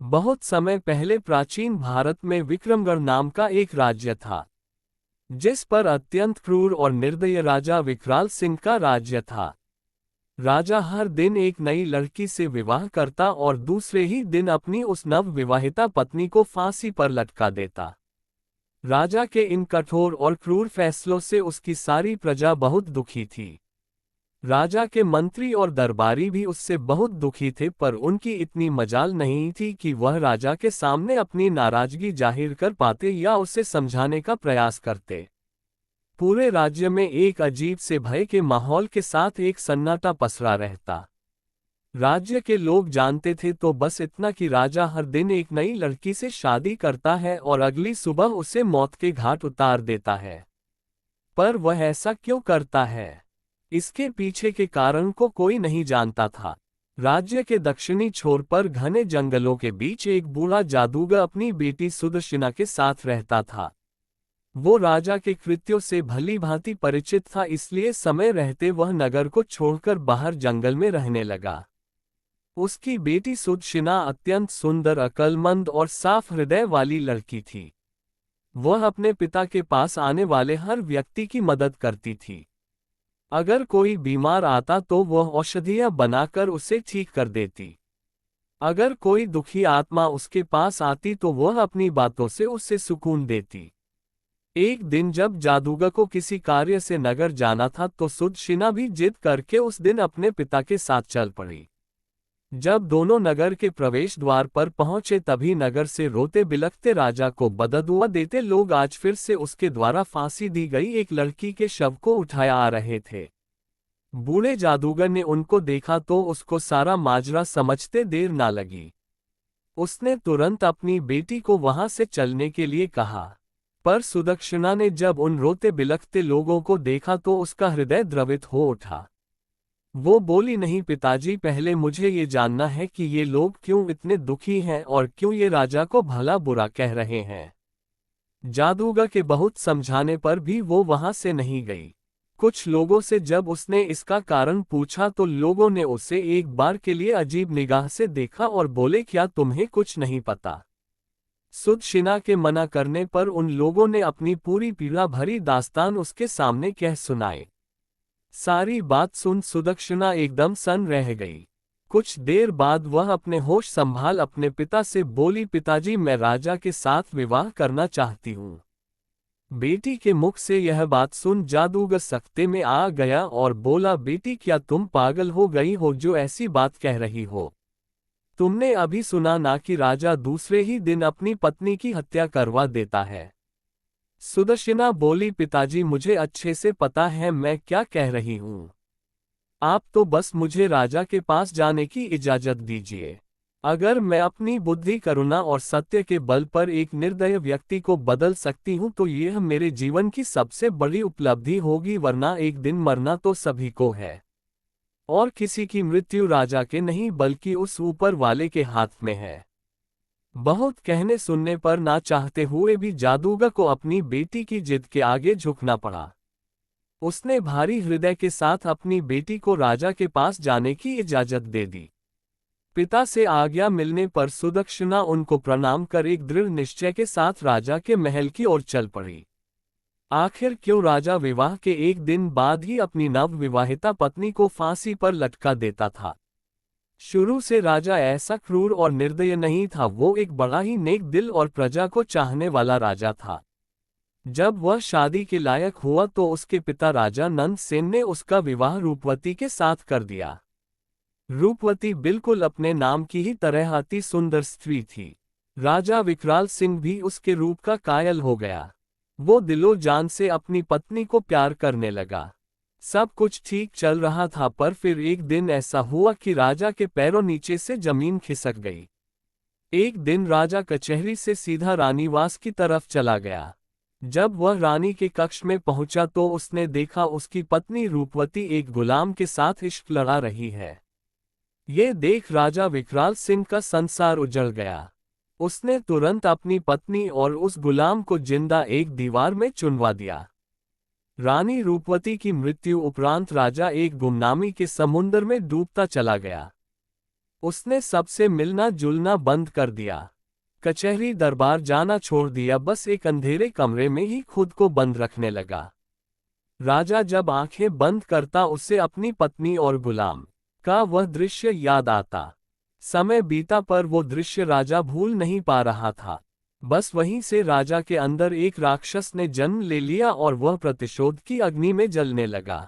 बहुत समय पहले प्राचीन भारत में विक्रमगढ़ नाम का एक राज्य था, जिस पर अत्यंत क्रूर और निर्दयी राजा विकराल सिंह का राज्य था। राजा हर दिन एक नई लड़की से विवाह करता और दूसरे ही दिन अपनी उस नव विवाहिता पत्नी को फांसी पर लटका देता। राजा के इन कठोर और क्रूर फैसलों से उसकी सारी प्रजा बहुत दुखी थी। राजा के मंत्री और दरबारी भी उससे बहुत दुखी थे, पर उनकी इतनी मजाल नहीं थी कि वह राजा के सामने अपनी नाराजगी जाहिर कर पाते या उसे समझाने का प्रयास करते। पूरे राज्य में एक अजीब से भय के माहौल के साथ एक सन्नाटा पसरा रहता। राज्य के लोग जानते थे तो बस इतना कि राजा हर दिन एक नई लड़की से शादी करता है और अगली सुबह उसे मौत के घाट उतार देता है। पर वह ऐसा क्यों करता है, इसके पीछे के कारण को कोई नहीं जानता था। राज्य के दक्षिणी छोर पर घने जंगलों के बीच एक बूढ़ा जादूगर अपनी बेटी सुदर्शना के साथ रहता था। वो राजा के कृत्यों से भली भांति परिचित था, इसलिए समय रहते वह नगर को छोड़कर बाहर जंगल में रहने लगा। उसकी बेटी सुदर्शना अत्यंत सुंदर, अक्लमंद और साफ हृदय वाली लड़की थी। वह अपने पिता के पास आने वाले हर व्यक्ति की मदद करती थी। अगर कोई बीमार आता तो वह औषधियां बनाकर उसे ठीक कर देती। अगर कोई दुखी आत्मा उसके पास आती तो वह अपनी बातों से उसे सुकून देती। एक दिन जब जादूगर को किसी कार्य से नगर जाना था तो सुदर्शना भी जिद करके उस दिन अपने पिता के साथ चल पड़ी। जब दोनों नगर के प्रवेश द्वार पर पहुंचे तभी नगर से रोते बिलखते राजा को बददुआ देते लोग आज फिर से उसके द्वारा फांसी दी गई एक लड़की के शव को उठाया आ रहे थे। बूढ़े जादूगर ने उनको देखा तो उसको सारा माजरा समझते देर ना लगी। उसने तुरंत अपनी बेटी को वहां से चलने के लिए कहा, पर सुदर्शना ने जब उन रोते बिलखते लोगों को देखा तो उसका हृदय द्रवित हो उठा। वो बोली, नहीं पिताजी, पहले मुझे ये जानना है कि ये लोग क्यों इतने दुखी हैं और क्यों ये राजा को भला बुरा कह रहे हैं। जादूगर के बहुत समझाने पर भी वो वहां से नहीं गई। कुछ लोगों से जब उसने इसका कारण पूछा तो लोगों ने उसे एक बार के लिए अजीब निगाह से देखा और बोले, क्या तुम्हें कुछ नहीं पता? सुदर्शना के मना करने पर उन लोगों ने अपनी पूरी पीड़ा भरी दास्तान उसके सामने कह सुनाई। सारी बात सुन सुदर्शना एकदम सन्न रह गई। कुछ देर बाद वह अपने होश संभाल अपने पिता से बोली, पिताजी, मैं राजा के साथ विवाह करना चाहती हूँ। बेटी के मुख से यह बात सुन जादूगर सख्ते में आ गया और बोला, बेटी, क्या तुम पागल हो गई हो जो ऐसी बात कह रही हो? तुमने अभी सुना ना कि राजा दूसरे ही दिन अपनी पत्नी की हत्या करवा देता है। सुदर्शना बोली, पिताजी, मुझे अच्छे से पता है मैं क्या कह रही हूँ। आप तो बस मुझे राजा के पास जाने की इजाजत दीजिए। अगर मैं अपनी बुद्धि, करुणा और सत्य के बल पर एक निर्दय व्यक्ति को बदल सकती हूँ तो यह मेरे जीवन की सबसे बड़ी उपलब्धि होगी, वरना एक दिन मरना तो सभी को है और किसी की मृत्यु राजा के नहीं बल्कि उस ऊपर वाले के हाथ में है। बहुत कहने सुनने पर ना चाहते हुए भी जादूगर को अपनी बेटी की जिद के आगे झुकना पड़ा। उसने भारी हृदय के साथ अपनी बेटी को राजा के पास जाने की इजाजत दे दी। पिता से आज्ञा मिलने पर सुदर्शना उनको प्रणाम कर एक दृढ़ निश्चय के साथ राजा के महल की ओर चल पड़ी। आखिर क्यों राजा विवाह के एक दिन बाद ही अपनी नव विवाहिता पत्नी को फांसी पर लटका देता था? शुरू से राजा ऐसा क्रूर और निर्दयी नहीं था, वो एक बड़ा ही नेक दिल और प्रजा को चाहने वाला राजा था। जब वह शादी के लायक हुआ तो उसके पिता राजा नंद सेन ने उसका विवाह रूपवती के साथ कर दिया। रूपवती बिल्कुल अपने नाम की ही तरह अति सुंदर स्त्री थी। राजा विकराल सिंह भी उसके रूप का कायल हो गया। वो दिलो जान से अपनी पत्नी को प्यार करने लगा। सब कुछ ठीक चल रहा था, पर फिर एक दिन ऐसा हुआ कि राजा के पैरों नीचे से जमीन खिसक गई। एक दिन राजा कचहरी से सीधा रानीवास की तरफ चला गया। जब वह रानी के कक्ष में पहुंचा तो उसने देखा उसकी पत्नी रूपवती एक गुलाम के साथ इश्क लड़ा रही है। ये देख राजा विकराल सिंह का संसार उजड़ गया। उसने तुरंत अपनी पत्नी और उस गुलाम को जिंदा एक दीवार में चुनवा दिया। रानी रूपवती की मृत्यु उपरांत राजा एक गुमनामी के समुंदर में डूबता चला गया। उसने सबसे मिलना जुलना बंद कर दिया, कचहरी दरबार जाना छोड़ दिया, बस एक अंधेरे कमरे में ही खुद को बंद रखने लगा। राजा जब आंखें बंद करता उसे अपनी पत्नी और गुलाम का वह दृश्य याद आता। समय बीता पर वो दृश्य राजा भूल नहीं पा रहा था। बस वहीं से राजा के अंदर एक राक्षस ने जन्म ले लिया और वह प्रतिशोध की अग्नि में जलने लगा।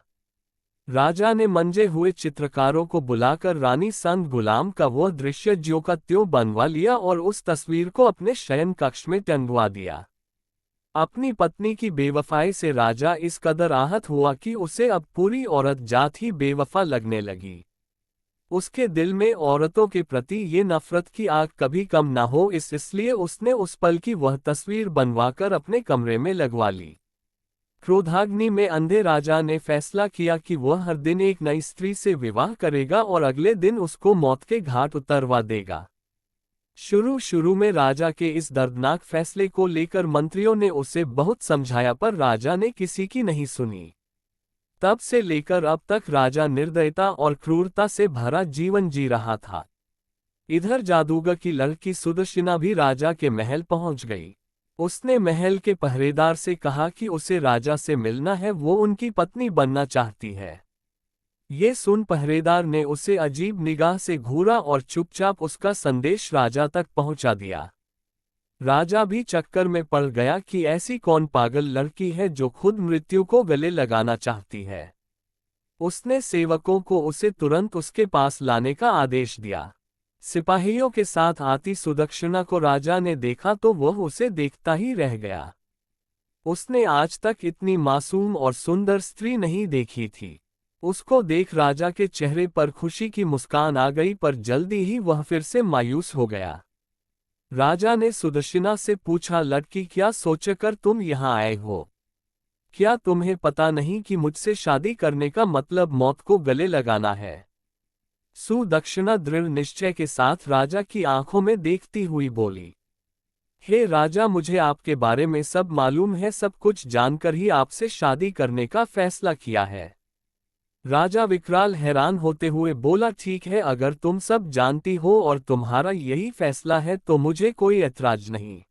राजा ने मंजे हुए चित्रकारों को बुलाकर रानी संग गुलाम का वह दृश्य ज्यों का त्यों बनवा लिया और उस तस्वीर को अपने शयन कक्ष में टंगवा दिया। अपनी पत्नी की बेवफाई से राजा इस कदर आहत हुआ कि उसे अब पूरी औरत जात ही बेवफा लगने लगी। उसके दिल में औरतों के प्रति ये नफरत की आग कभी कम न हो, इसलिए उसने उस पल की वह तस्वीर बनवाकर अपने कमरे में लगवा ली। क्रोधाग्नि में अंधे राजा ने फैसला किया कि वह हर दिन एक नई स्त्री से विवाह करेगा और अगले दिन उसको मौत के घाट उतरवा देगा। शुरू में राजा के इस दर्दनाक फैसले को लेकर मंत्रियों ने उसे बहुत समझाया, पर राजा ने किसी की नहीं सुनी। तब से लेकर अब तक राजा निर्दयता और क्रूरता से भरा जीवन जी रहा था। इधर जादूगर की लड़की सुदर्शना भी राजा के महल पहुंच गई। उसने महल के पहरेदार से कहा कि उसे राजा से मिलना है, वो उनकी पत्नी बनना चाहती है। ये सुन पहरेदार ने उसे अजीब निगाह से घूरा और चुपचाप उसका संदेश राजा तक पहुंचा दिया। राजा भी चक्कर में पड़ गया कि ऐसी कौन पागल लड़की है जो खुद मृत्यु को गले लगाना चाहती है। उसने सेवकों को उसे तुरंत उसके पास लाने का आदेश दिया। सिपाहियों के साथ आती सुदक्षिणा को राजा ने देखा तो वह उसे देखता ही रह गया। उसने आज तक इतनी मासूम और सुंदर स्त्री नहीं देखी थी। उसको देख राजा के चेहरे पर खुशी की मुस्कान आ गई, पर जल्दी ही वह फिर से मायूस हो गया। राजा ने सुदर्शना से पूछा, लड़की क्या सोचकर तुम यहाँ आए हो? क्या तुम्हें पता नहीं कि मुझसे शादी करने का मतलब मौत को गले लगाना है? सुदक्षिणा दृढ़ निश्चय के साथ राजा की आंखों में देखती हुई बोली, हे राजा, मुझे आपके बारे में सब मालूम है, सब कुछ जानकर ही आपसे शादी करने का फैसला किया है। राजा विकराल हैरान होते हुए बोला, ठीक है, अगर तुम सब जानती हो और तुम्हारा यही फैसला है तो मुझे कोई ऐतराज नहीं।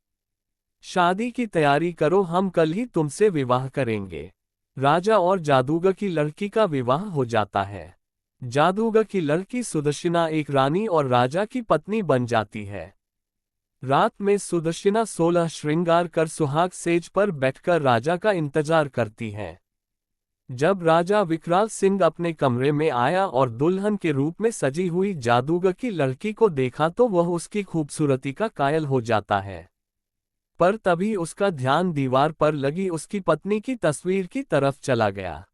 शादी की तैयारी करो, हम कल ही तुमसे विवाह करेंगे। राजा और जादूगर की लड़की का विवाह हो जाता है। जादूगर की लड़की सुदर्शना एक रानी और राजा की पत्नी बन जाती है। रात में सुदर्शना 16 श्रृंगार कर सुहाग सेज पर बैठकर राजा का इंतजार करती है। जब राजा विकराल सिंह अपने कमरे में आया और दुल्हन के रूप में सजी हुई जादूगर की लड़की को देखा तो वह उसकी खूबसूरती का कायल हो जाता है। पर तभी उसका ध्यान दीवार पर लगी उसकी पत्नी की तस्वीर की तरफ चला गया।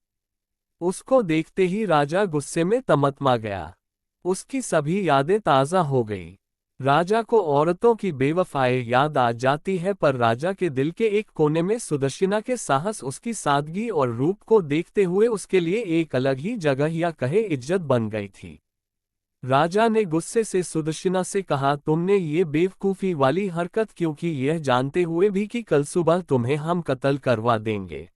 उसको देखते ही राजा गुस्से में तमतमा गया। उसकी सभी यादें ताज़ा हो गई। राजा को औरतों की बेवफाई याद आ जाती है, पर राजा के दिल के एक कोने में सुदर्शना के साहस, उसकी सादगी और रूप को देखते हुए उसके लिए एक अलग ही जगह या कहे इज्जत बन गई थी। राजा ने गुस्से से सुदर्शना से कहा, तुमने ये बेवकूफ़ी वाली हरकत क्यों की, यह जानते हुए भी कि कल सुबह तुम्हें हम कत्ल करवा देंगे।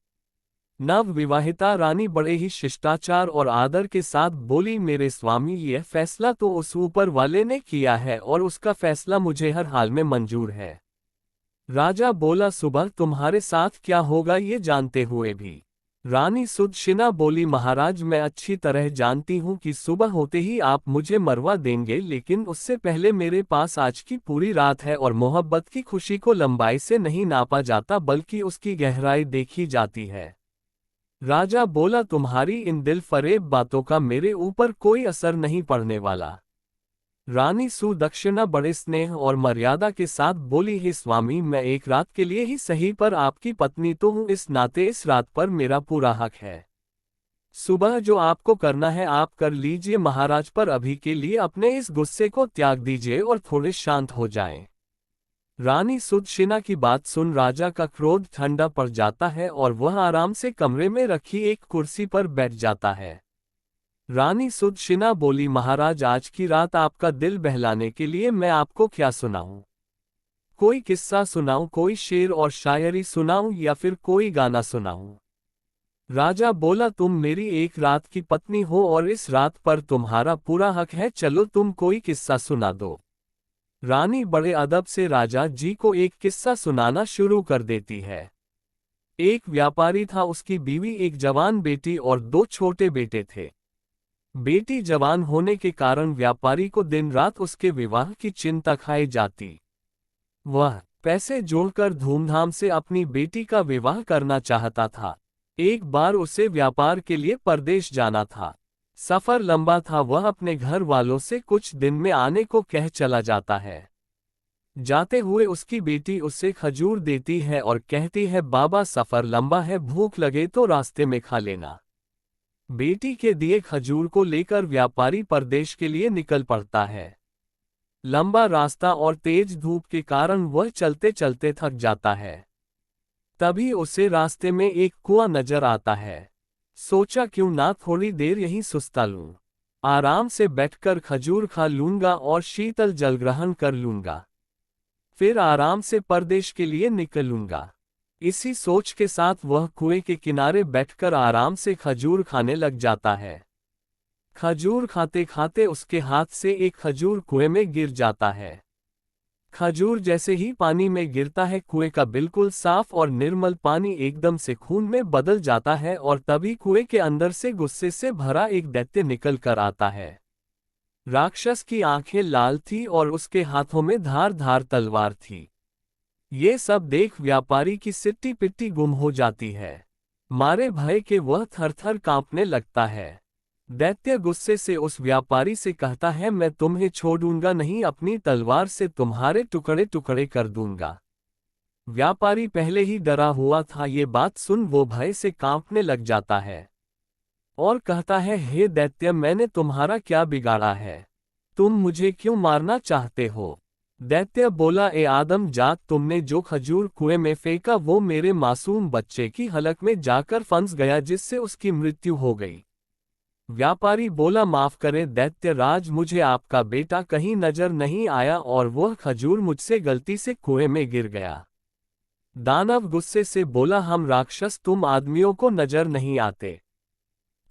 नव विवाहिता रानी बड़े ही शिष्टाचार और आदर के साथ बोली, मेरे स्वामी, यह फैसला तो उस ऊपर वाले ने किया है और उसका फैसला मुझे हर हाल में मंजूर है। राजा बोला, सुबह तुम्हारे साथ क्या होगा ये जानते हुए भी? रानी सुदर्शना बोली, महाराज, मैं अच्छी तरह जानती हूँ कि सुबह होते ही आप मुझे मरवा देंगे, लेकिन उससे पहले मेरे पास आज की पूरी रात है और मोहब्बत की खुशी को लंबाई से नहीं नापा जाता बल्कि उसकी गहराई देखी जाती है। राजा बोला, तुम्हारी इन दिल फरेब बातों का मेरे ऊपर कोई असर नहीं पड़ने वाला। रानी सुदक्षिणा बड़े स्नेह और मर्यादा के साथ बोली, हे स्वामी, मैं एक रात के लिए ही सही पर आपकी पत्नी तो हूँ, इस नाते इस रात पर मेरा पूरा हक है। सुबह जो आपको करना है आप कर लीजिए महाराज, पर अभी के लिए अपने इस गुस्से को त्याग दीजिए और थोड़े शांत हो जाएं। रानी सुदक्षिणा की बात सुन राजा का क्रोध ठंडा पड़ जाता है और वह आराम से कमरे में रखी एक कुर्सी पर बैठ जाता है। रानी सुदक्षिणा बोली, महाराज, आज की रात आपका दिल बहलाने के लिए मैं आपको क्या सुनाऊं? कोई किस्सा सुनाऊं, कोई शेर और शायरी सुनाऊं या फिर कोई गाना सुनाऊं? राजा बोला, तुम मेरी एक रात की पत्नी हो और इस रात पर तुम्हारा पूरा हक है, चलो तुम कोई किस्सा सुना दो। रानी बड़े अदब से राजा जी को एक किस्सा सुनाना शुरू कर देती है। एक व्यापारी था, उसकी बीवी, एक जवान बेटी और दो छोटे बेटे थे। बेटी जवान होने के कारण व्यापारी को दिन रात उसके विवाह की चिंता खाई जाती। वह पैसे जोड़कर धूमधाम से अपनी बेटी का विवाह करना चाहता था। एक बार उसे व्यापार के लिए परदेश जाना था। सफर लंबा था। वह अपने घर वालों से कुछ दिन में आने को कह चला जाता है। जाते हुए उसकी बेटी उसे खजूर देती है और कहती है, बाबा सफर लंबा है, भूख लगे तो रास्ते में खा लेना। बेटी के दिए खजूर को लेकर व्यापारी परदेश के लिए निकल पड़ता है। लंबा रास्ता और तेज धूप के कारण वह चलते चलते थक जाता है। तभी उसे रास्ते में एक कुआं नजर आता है। सोचा, क्यों ना थोड़ी देर यहीं सुस्ता लूं, आराम से बैठकर खजूर खा लूंगा और शीतल जल ग्रहण कर लूंगा, फिर आराम से परदेश के लिए निकलूंगा। इसी सोच के साथ वह कुएं के किनारे बैठकर आराम से खजूर खाने लग जाता है। खजूर खाते खाते उसके हाथ से एक खजूर कुएं में गिर जाता है। खजूर जैसे ही पानी में गिरता है, कुएं का बिल्कुल साफ और निर्मल पानी एकदम से खून में बदल जाता है और तभी कुएं के अंदर से गुस्से से भरा एक दैत्य निकल कर आता है। राक्षस की आंखें लाल थी और उसके हाथों में धार धार तलवार थी। ये सब देख व्यापारी की सिट्टी पिट्टी गुम हो जाती है। मारे भय के वह थर थर कांपने लगता है। दैत्य गुस्से से उस व्यापारी से कहता है, मैं तुम्हें छोड़ूंगा नहीं, अपनी तलवार से तुम्हारे टुकड़े टुकड़े कर दूंगा। व्यापारी पहले ही डरा हुआ था। ये बात सुन वो भय से कांपने लग जाता है और कहता है, हे दैत्य, मैंने तुम्हारा क्या बिगाड़ा है? तुम मुझे क्यों मारना चाहते हो? दैत्य बोला, ए आदम जात, तुमने जो खजूर कुएं में फेंका वो मेरे मासूम बच्चे की हलक में जाकर फंस गया, जिससे उसकी मृत्यु हो गई। व्यापारी बोला, माफ करें दैत्य राज, मुझे आपका बेटा कहीं नजर नहीं आया और वह खजूर मुझसे गलती से कुएं में गिर गया। दानव गुस्से से बोला, हम राक्षस तुम आदमियों को नजर नहीं आते।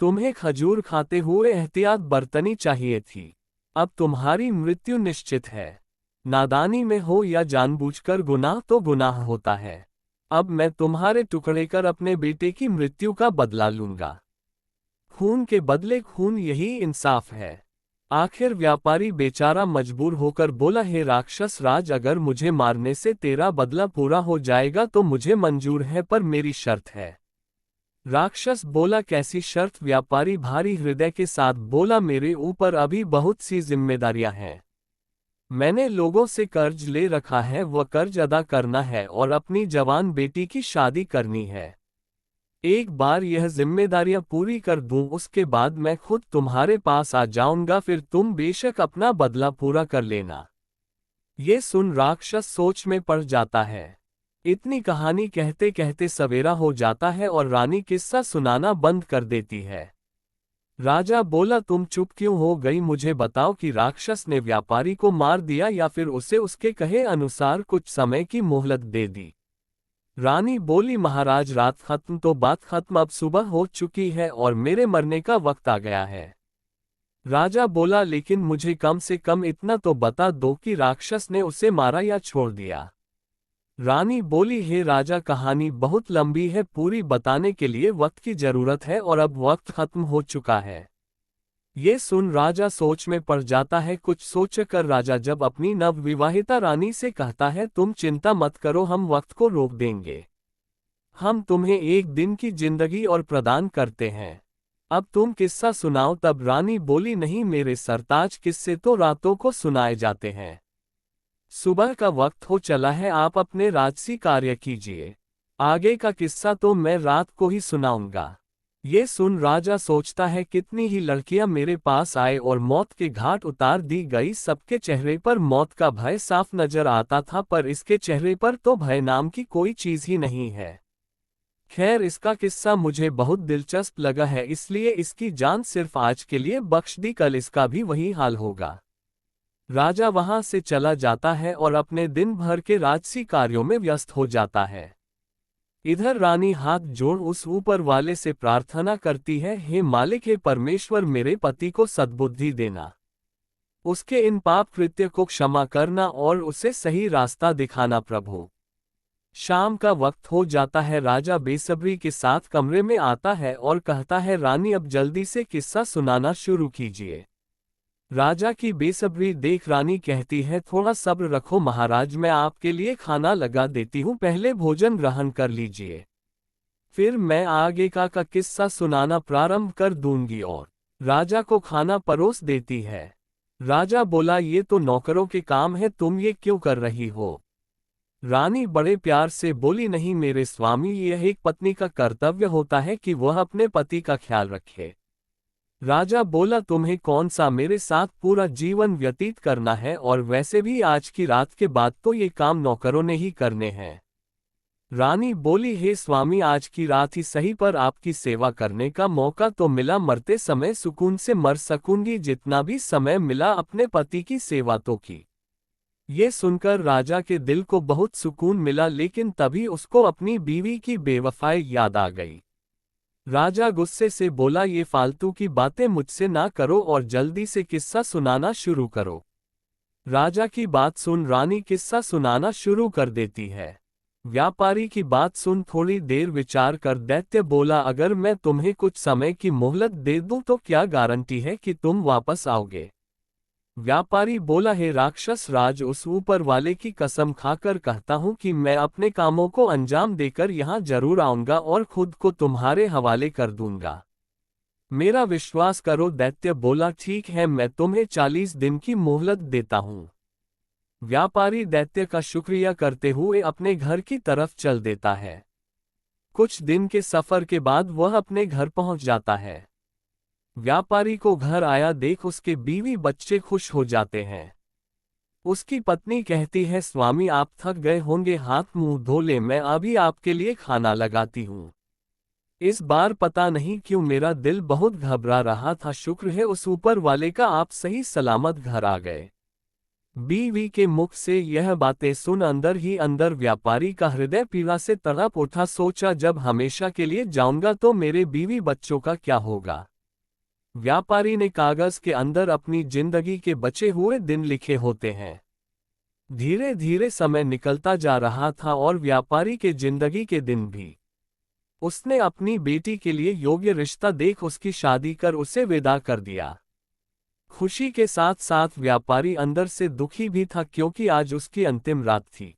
तुम्हें खजूर खाते हुए एहतियात बरतनी चाहिए थी। अब तुम्हारी मृत्यु निश्चित है। नादानी में हो या जानबूझकर, गुनाह तो गुनाह होता है। अब मैं तुम्हारे टुकड़े कर अपने बेटे की मृत्यु का बदला लूंगा। खून के बदले खून, यही इंसाफ है। आखिर व्यापारी बेचारा मजबूर होकर बोला, हे राक्षस राज, अगर मुझे मारने से तेरा बदला पूरा हो जाएगा तो मुझे मंजूर है, पर मेरी शर्त है। राक्षस बोला, कैसी शर्त? व्यापारी भारी हृदय के साथ बोला, मेरे ऊपर अभी बहुत सी जिम्मेदारियां हैं। मैंने लोगों से कर्ज ले रखा है, वह कर्ज अदा करना है और अपनी जवान बेटी की शादी करनी है। एक बार यह जिम्मेदारियां पूरी कर दूं, उसके बाद मैं खुद तुम्हारे पास आ जाऊंगा, फिर तुम बेशक अपना बदला पूरा कर लेना। ये सुन राक्षस सोच में पड़ जाता है। इतनी कहानी कहते कहते सवेरा हो जाता है और रानी किस्सा सुनाना बंद कर देती है। राजा बोला, तुम चुप क्यों हो गई? मुझे बताओ कि राक्षस ने व्यापारी को मार दिया या फिर उसे उसके कहे अनुसार कुछ समय की मोहलत दे दी? रानी बोली, महाराज रात खत्म तो बात खत्म, अब सुबह हो चुकी है और मेरे मरने का वक्त आ गया है। राजा बोला, लेकिन मुझे कम से कम इतना तो बता दो कि राक्षस ने उसे मारा या छोड़ दिया। रानी बोली, हे राजा, कहानी बहुत लंबी है, पूरी बताने के लिए वक्त की जरूरत है और अब वक्त खत्म हो चुका है। ये सुन राजा सोच में पड़ जाता है। कुछ सोचकर राजा जब अपनी नवविवाहिता रानी से कहता है, तुम चिंता मत करो, हम वक्त को रोक देंगे। हम तुम्हें एक दिन की जिंदगी और प्रदान करते हैं। अब तुम किस्सा सुनाओ। तब रानी बोली, नहीं मेरे सरताज, किस्से तो रातों को सुनाए जाते हैं। सुबह का वक्त हो चला है, आप अपने राजसी कार्य कीजिए। आगे का किस्सा तो मैं रात को ही सुनाऊंगा। ये सुन राजा सोचता है, कितनी ही लड़कियां मेरे पास आए और मौत के घाट उतार दी गई। सबके चेहरे पर मौत का भय साफ नजर आता था, पर इसके चेहरे पर तो भय नाम की कोई चीज ही नहीं है। खैर, इसका किस्सा मुझे बहुत दिलचस्प लगा है, इसलिए इसकी जान सिर्फ आज के लिए बख्श दी, कल इसका भी वही हाल होगा। राजा वहां से चला जाता है और अपने दिन भर के राजसी कार्यों में व्यस्त हो जाता है। इधर रानी हाथ जोड़ उस ऊपर वाले से प्रार्थना करती है, हे मालिक, हे परमेश्वर, मेरे पति को सद्बुद्धि देना, उसके इन पाप कृत्य को क्षमा करना और उसे सही रास्ता दिखाना प्रभु। शाम का वक्त हो जाता है। राजा बेसब्री के साथ कमरे में आता है और कहता है, रानी अब जल्दी से किस्सा सुनाना शुरू कीजिए। राजा की बेसब्री देख रानी कहती है, थोड़ा सब्र रखो महाराज, मैं आपके लिए खाना लगा देती हूँ, पहले भोजन ग्रहण कर लीजिए, फिर मैं आगे का किस्सा सुनाना प्रारंभ कर दूंगी। और राजा को खाना परोस देती है। राजा बोला, ये तो नौकरों के काम है, तुम ये क्यों कर रही हो? रानी बड़े प्यार से बोली, नहीं मेरे स्वामी, यह एक पत्नी का कर्तव्य होता है कि वह अपने पति का ख्याल रखे। राजा बोला, तुम्हें कौन सा मेरे साथ पूरा जीवन व्यतीत करना है, और वैसे भी आज की रात के बाद तो ये काम नौकरों ने ही करने हैं। रानी बोली, हे स्वामी, आज की रात ही सही, पर आपकी सेवा करने का मौका तो मिला, मरते समय सुकून से मर सकूंगी, जितना भी समय मिला अपने पति की सेवा तो की। ये सुनकर राजा के दिल को बहुत सुकून मिला, लेकिन तभी उसको अपनी बीवी की बेवफाई याद आ गई। राजा गुस्से से बोला, ये फालतू की बातें मुझसे ना करो और जल्दी से किस्सा सुनाना शुरू करो। राजा की बात सुन रानी किस्सा सुनाना शुरू कर देती है। व्यापारी की बात सुन थोड़ी देर विचार कर दैत्य बोला, अगर मैं तुम्हें कुछ समय की मोहलत दे दूं तो क्या गारंटी है कि तुम वापस आओगे? व्यापारी बोला, हे राक्षस राज, उस ऊपर वाले की कसम खाकर कहता हूं कि मैं अपने कामों को अंजाम देकर यहां जरूर आऊंगा और खुद को तुम्हारे हवाले कर दूंगा, मेरा विश्वास करो। दैत्य बोला, ठीक है, मैं तुम्हें 40 दिन की मोहलत देता हूं। व्यापारी दैत्य का शुक्रिया करते हुए अपने घर की तरफ चल देता है। कुछ दिन के सफर के बाद वह अपने घर पहुंच जाता है। व्यापारी को घर आया देख उसके बीवी बच्चे खुश हो जाते हैं। उसकी पत्नी कहती है, स्वामी आप थक गए होंगे, हाथ मुंह धो ले, मैं अभी आपके लिए खाना लगाती हूँ। इस बार पता नहीं क्यों मेरा दिल बहुत घबरा रहा था, शुक्र है उस ऊपर वाले का आप सही सलामत घर आ गए। बीवी के मुख से यह बातें सुन अंदर ही अंदर व्यापारी का हृदय पीड़ा से तड़प उठा। सोचा, जब हमेशा के लिए जाऊंगा तो मेरे बीवी बच्चों का क्या होगा? व्यापारी ने कागज के अंदर अपनी जिंदगी के बचे हुए दिन लिखे होते हैं। धीरे धीरे समय निकलता जा रहा था और व्यापारी के जिंदगी के दिन भी। उसने अपनी बेटी के लिए योग्य रिश्ता देख उसकी शादी कर उसे विदा कर दिया। खुशी के साथ साथ व्यापारी अंदर से दुखी भी था, क्योंकि आज उसकी अंतिम रात थी।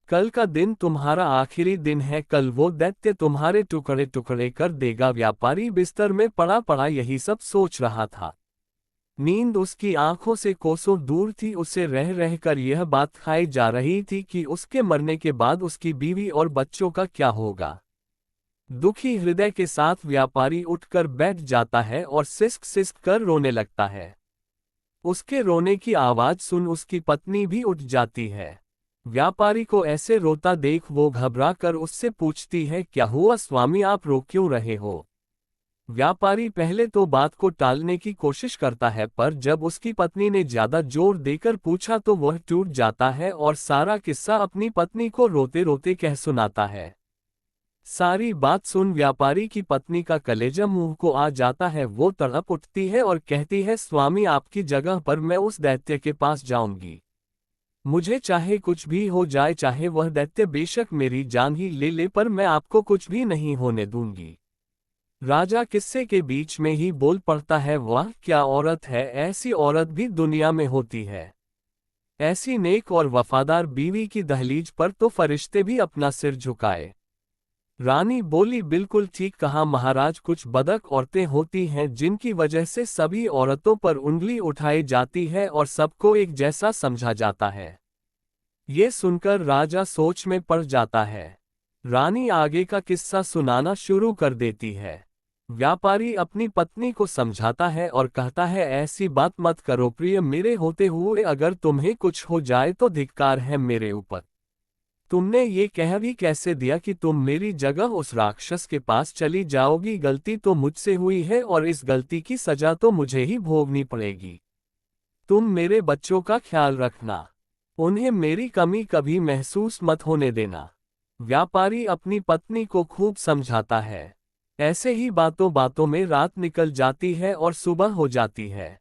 कल का दिन तुम्हारा आखिरी दिन है, कल वो दैत्य तुम्हारे टुकड़े टुकड़े कर देगा। व्यापारी बिस्तर में पड़ा पड़ा यही सब सोच रहा था। नींद उसकी आंखों से कोसों दूर थी, उसे रह रहकर यह बात खाई जा रही थी कि उसके मरने के बाद उसकी बीवी और बच्चों का क्या होगा। दुखी हृदय के साथ व्यापारी उठकर बैठ जाता है और सिसक सिसक कर रोने लगता है। उसके रोने की आवाज सुन उसकी पत्नी भी उठ जाती है। व्यापारी को ऐसे रोता देख वो घबरा कर उससे पूछती है, क्या हुआ स्वामी, आप रो क्यों रहे हो? व्यापारी पहले तो बात को टालने की कोशिश करता है, पर जब उसकी पत्नी ने ज्यादा जोर देकर पूछा तो वह टूट जाता है और सारा किस्सा अपनी पत्नी को रोते रोते कह सुनाता है। सारी बात सुन व्यापारी की पत्नी का कलेजा मुंह को आ जाता है। वो तड़प उठती है और कहती है, स्वामी आपकी जगह पर मैं उस दैत्य के पास जाऊंगी। मुझे चाहे कुछ भी हो जाए, चाहे वह दैत्य बेशक मेरी जान ही ले ले, पर मैं आपको कुछ भी नहीं होने दूंगी। राजा किस्से के बीच में ही बोल पड़ता है, वाह क्या औरत है, ऐसी औरत भी दुनिया में होती है। ऐसी नेक और वफादार बीवी की दहलीज पर तो फरिश्ते भी अपना सिर झुकाए। रानी बोली, बिल्कुल ठीक कहा महाराज, कुछ बदक औरतें होती हैं जिनकी वजह से सभी औरतों पर उंगली उठाई जाती है और सबको एक जैसा समझा जाता है। ये सुनकर राजा सोच में पड़ जाता है। रानी आगे का किस्सा सुनाना शुरू कर देती है। व्यापारी अपनी पत्नी को समझाता है और कहता है, ऐसी बात मत करो प्रिय, मेरे होते हुए अगर तुम्हें कुछ हो जाए तो धिक्कार है मेरे ऊपर। तुमने ये कह भी कैसे दिया कि तुम मेरी जगह उस राक्षस के पास चली जाओगी? गलती तो मुझसे हुई है और इस गलती की सजा तो मुझे ही भोगनी पड़ेगी। तुम मेरे बच्चों का ख्याल रखना, उन्हें मेरी कमी कभी महसूस मत होने देना। व्यापारी अपनी पत्नी को खूब समझाता है। ऐसे ही बातों बातों में रात निकल जाती है और सुबह हो जाती है।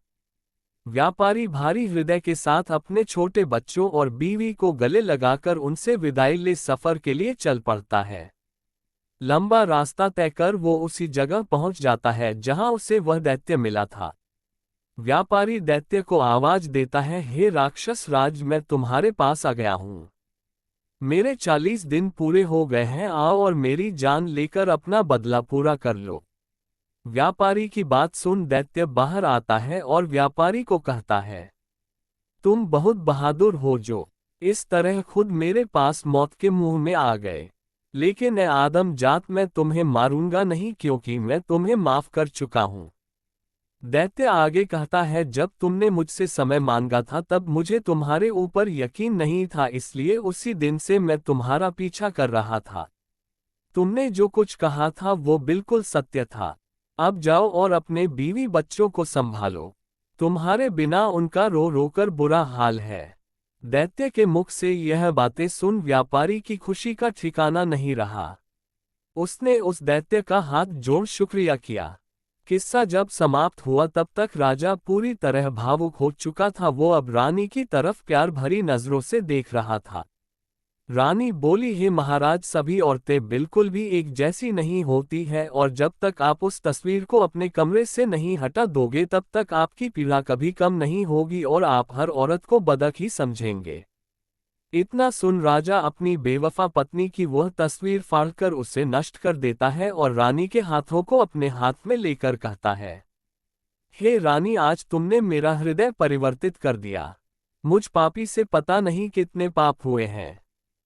व्यापारी भारी हृदय के साथ अपने छोटे बच्चों और बीवी को गले लगाकर उनसे विदाई ले सफर के लिए चल पड़ता है। लंबा रास्ता तय कर वो उसी जगह पहुंच जाता है जहां उसे वह दैत्य मिला था। व्यापारी दैत्य को आवाज देता है, हे राक्षस राज, मैं तुम्हारे पास आ गया हूं। मेरे 40 दिन पूरे हो गए हैं, आओ और मेरी जान लेकर अपना बदला पूरा कर लो। व्यापारी की बात सुन दैत्य बाहर आता है और व्यापारी को कहता है, तुम बहुत बहादुर हो जो इस तरह खुद मेरे पास मौत के मुंह में आ गए। लेकिन ए आदम जात, मैं तुम्हें मारूंगा नहीं, क्योंकि मैं तुम्हें माफ कर चुका हूं। दैत्य आगे कहता है, जब तुमने मुझसे समय मांगा था तब मुझे तुम्हारे ऊपर यकीन नहीं था, इसलिए उसी दिन से मैं तुम्हारा पीछा कर रहा था। तुमने जो कुछ कहा था वो बिल्कुल सत्य था। अब जाओ और अपने बीवी बच्चों को संभालो। तुम्हारे बिना उनका रो रो कर बुरा हाल है। दैत्य के मुख से यह बातें सुन व्यापारी की खुशी का ठिकाना नहीं रहा। उसने उस दैत्य का हाथ जोड़ शुक्रिया किया। किस्सा जब समाप्त हुआ तब तक राजा पूरी तरह भावुक हो चुका था। वो अब रानी की तरफ प्यार भरी नजरों से देख रहा था। रानी बोली, हे महाराज, सभी औरतें बिल्कुल भी एक जैसी नहीं होती है, और जब तक आप उस तस्वीर को अपने कमरे से नहीं हटा दोगे तब तक आपकी पीड़ा कभी कम नहीं होगी और आप हर औरत को बदक ही समझेंगे। इतना सुन राजा अपनी बेवफा पत्नी की वह तस्वीर फाड़कर उसे नष्ट कर देता है और रानी के हाथों को अपने हाथ में लेकर कहता है, हे रानी, आज तुमने मेरा हृदय परिवर्तित कर दिया। मुझ पापी से पता नहीं कितने पाप हुए हैं।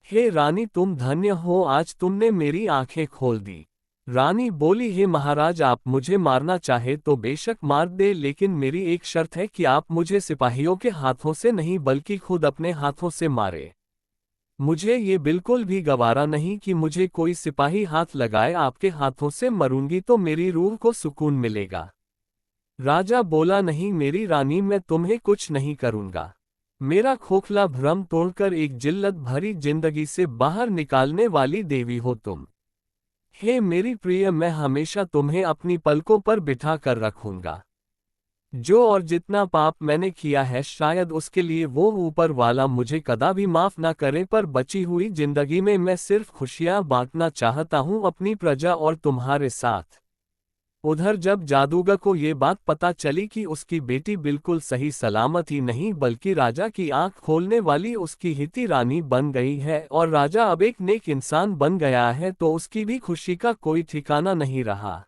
हे रानी, तुम धन्य हो, आज तुमने मेरी आंखें खोल दी। रानी बोली, हे महाराज, आप मुझे मारना चाहे तो बेशक मार दे, लेकिन मेरी एक शर्त है कि आप मुझे सिपाहियों के हाथों से नहीं बल्कि खुद अपने हाथों से मारे। मुझे ये बिल्कुल भी गवारा नहीं कि मुझे कोई सिपाही हाथ लगाए। आपके हाथों से मरूंगी तो मेरी रूह को सुकून मिलेगा। राजा बोला, नहीं मेरी रानी, मैं तुम्हें कुछ नहीं करूंगा। मेरा खोखला भ्रम तोड़कर एक जिल्लत भरी जिंदगी से बाहर निकालने वाली देवी हो तुम। हे मेरी प्रिय, मैं हमेशा तुम्हें अपनी पलकों पर बिठा कर रखूंगा। जो और जितना पाप मैंने किया है, शायद उसके लिए वो ऊपर वाला मुझे कदा भी माफ ना करे, पर बची हुई जिंदगी में मैं सिर्फ खुशियां बांटना चाहता हूं अपनी प्रजा और तुम्हारे साथ। उधर जब जादूगर को ये बात पता चली कि उसकी बेटी बिल्कुल सही सलामत ही नहीं बल्कि राजा की आंख खोलने वाली उसकी हिती रानी बन गई है और राजा अब एक नेक इंसान बन गया है, तो उसकी भी खुशी का कोई ठिकाना नहीं रहा।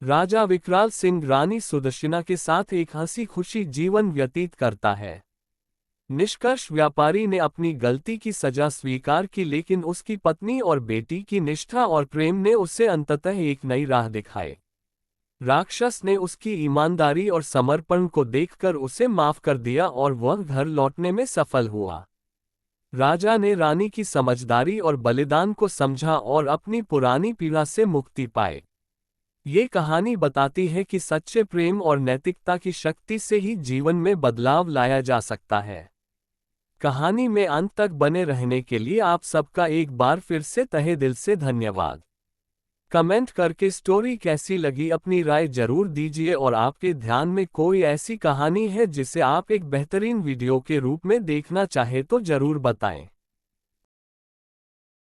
राजा विकराल सिंह रानी सुदर्शना के साथ एक हंसी खुशी जीवन व्यतीत करता है। निष्कर्ष, व्यापारी ने अपनी गलती की सजा स्वीकार की, लेकिन उसकी पत्नी और बेटी की निष्ठा और प्रेम ने उसे अंततः एक नई राह दिखाई। राक्षस ने उसकी ईमानदारी और समर्पण को देखकर उसे माफ कर दिया और वह घर लौटने में सफल हुआ। राजा ने रानी की समझदारी और बलिदान को समझा और अपनी पुरानी पीड़ा से मुक्ति पाई। ये कहानी बताती है कि सच्चे प्रेम और नैतिकता की शक्ति से ही जीवन में बदलाव लाया जा सकता है। कहानी में अंत तक बने रहने के लिए आप सबका एक बार फिर से तहे दिल से धन्यवाद। कमेंट करके स्टोरी कैसी लगी अपनी राय जरूर दीजिए, और आपके ध्यान में कोई ऐसी कहानी है जिसे आप एक बेहतरीन वीडियो के रूप में देखना चाहे तो जरूर बताएं।